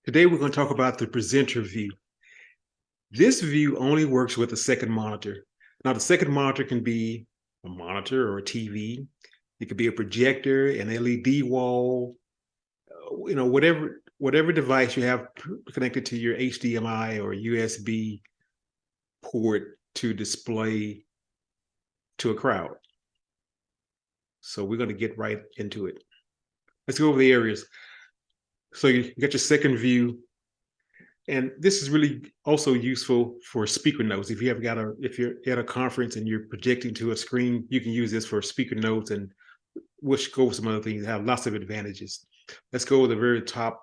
Today we're going to talk about the presenter view. This view only works with a second monitor. Now the second monitor can be a monitor or a TV. It could be a projector, an LED wall, whatever device you have connected to your HDMI or USB port to display to a crowd. So we're going to get right into it. Let's go over the areas. So you got your second view, and this is really also useful for speaker notes. If you're at a conference and you're projecting to a screen, you can use this for speaker notes, and we'll go over some other things that have lots of advantages. Let's go with the very top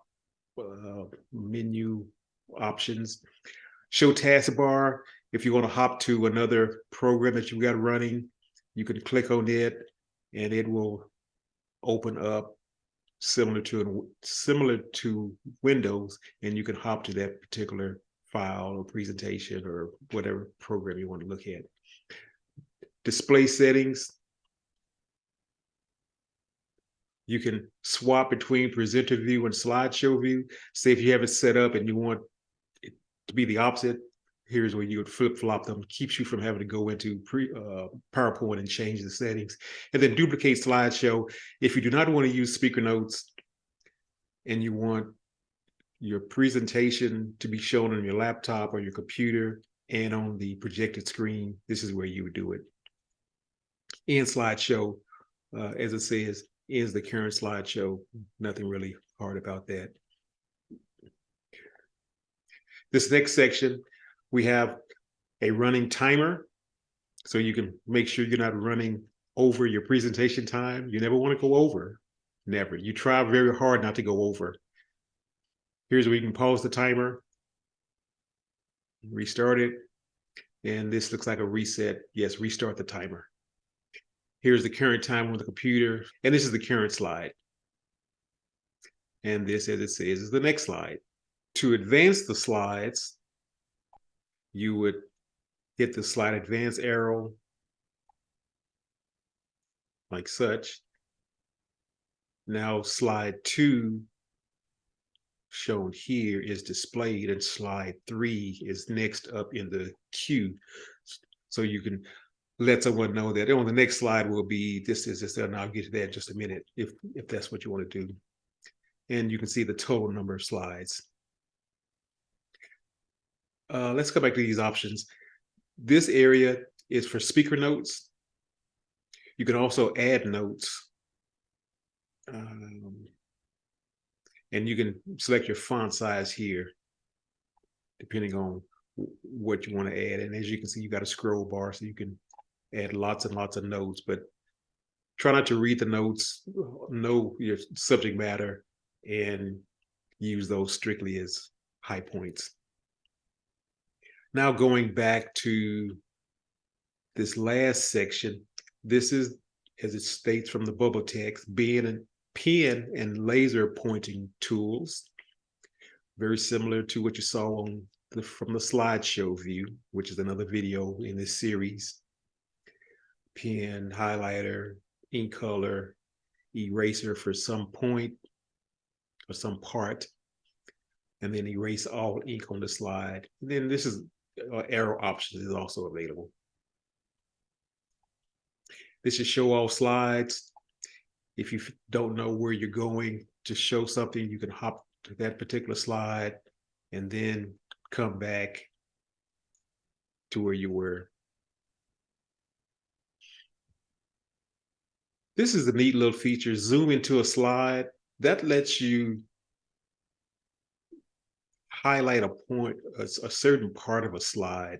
menu options. Show taskbar. If you want to hop to another program that you've got running, you can click on it and it will open up similar to Windows, and you can hop to that particular file or presentation or whatever program you want to look at. Display settings. You can swap between presenter view and slideshow view. Say if you have it set up and you want it to be the opposite, here's where you would flip-flop them. Keeps you from having to go into PowerPoint and change the settings. And then duplicate slideshow. If you do not want to use speaker notes and you want your presentation to be shown on your laptop or your computer and on the projected screen, this is where you would do it. End slideshow, as it says, ends the current slideshow. Nothing really hard about that. This next section, we have a running timer, so you can make sure you're not running over your presentation time. You never want to go over, never. You try very hard not to go over. Here's where you can pause the timer, restart it, and this looks like a reset. Yes, restart the timer. Here's the current time on the computer, and this is the current slide. And this, as it says, is the next slide. To advance the slides, you would hit the slide advance arrow like such. Now slide 2 shown here is displayed, and slide 3 is next up in the queue. So you can let someone know that on the next slide will be this, and I'll get to that in just a minute if that's what you want to do. And you can see the total number of slides. Let's go back to these options. This area is for speaker notes. You can also add notes. And you can select your font size here, depending on what you want to add. And as you can see, you got a scroll bar, so you can add lots and lots of notes, but try not to read the notes, know your subject matter, and use those strictly as high points. Now going back to this last section, this is, as it states from the bubble text, pen and laser pointing tools. Very similar to what you saw from the slideshow view, which is another video in this series. Pen, highlighter, ink color, eraser for some point or some part, and then erase all ink on the slide. And then this is arrow options is also available. This is show all slides. If you don't know where you're going to show something, you can hop to that particular slide and then come back to where you were. This is a neat little feature, zoom into a slide. That lets you highlight a point, a certain part of a slide.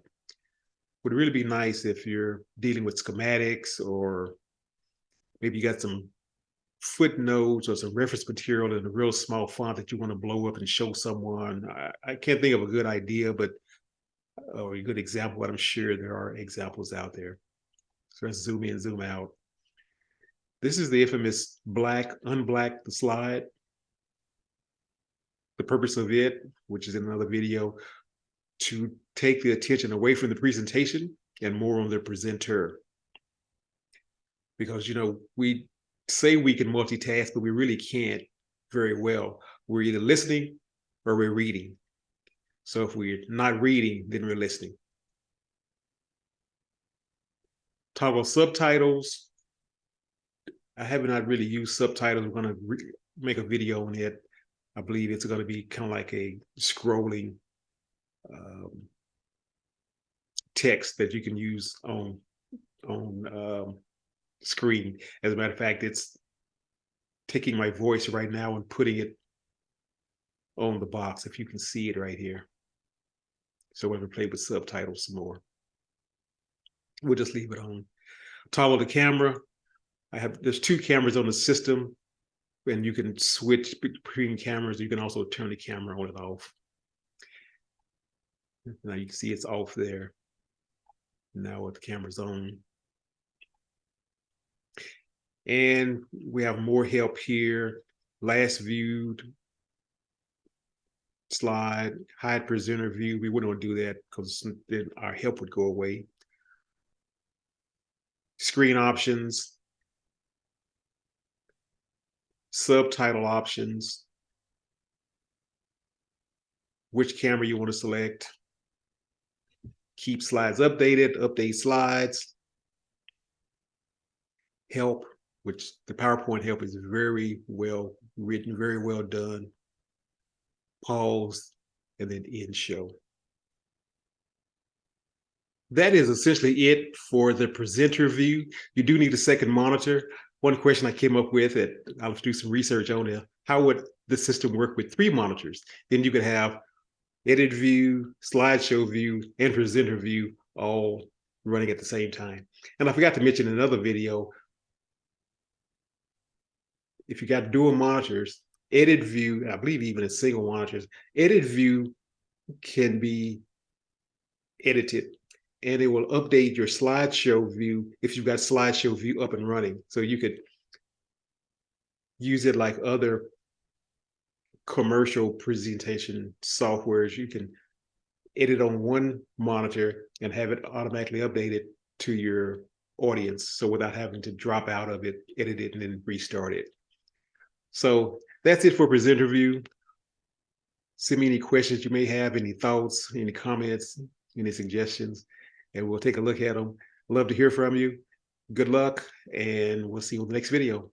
Would really be nice if you're dealing with schematics, or maybe you got some footnotes or some reference material in a real small font that you want to blow up and show someone. I can't think of a good idea, or a good example, but I'm sure there are examples out there. So let's zoom in, zoom out. This is the infamous unblack the slide. The purpose of it, which is in another video, to take the attention away from the presentation and more on the presenter. Because, we say we can multitask, but we really can't very well. We're either listening or we're reading. So if we're not reading, then we're listening. Toggle subtitles. I have not really used subtitles. We're going to make a video on it. I believe it's going to be kind of like a scrolling text that you can use on screen. As a matter of fact, it's taking my voice right now and putting it on the box, if you can see it right here. So we're going to play with subtitles some more. We'll just leave it on. Toggle the camera. There's 2 cameras on the system, and you can switch between cameras. You can also turn the camera on and off. Now you can see it's off there. Now the camera's on. And we have more help here. Last viewed slide, hide presenter view. We wouldn't want to do that because then our help would go away. Screen options, subtitle options, which camera you want to select, keep slides updated, update slides, help, which the PowerPoint help is very well written, very well done, pause, and then end show. That is essentially it for the presenter view. You do need a second monitor. One question I came up with, I'll do some research on it, how would the system work with 3 monitors? Then you could have edit view, slideshow view, and presenter view all running at the same time. And I forgot to mention in another video, if you got dual monitors, edit view, I believe even in single monitors, edit view can be edited, and it will update your slideshow view if you've got slideshow view up and running. So you could use it like other commercial presentation softwares. You can edit on one monitor and have it automatically updated to your audience. So without having to drop out of it, edit it, and then restart it. So that's it for presenter view. Send me any questions you may have, any thoughts, any comments, any suggestions, and we'll take a look at them. Love to hear from you. Good luck, and we'll see you in the next video.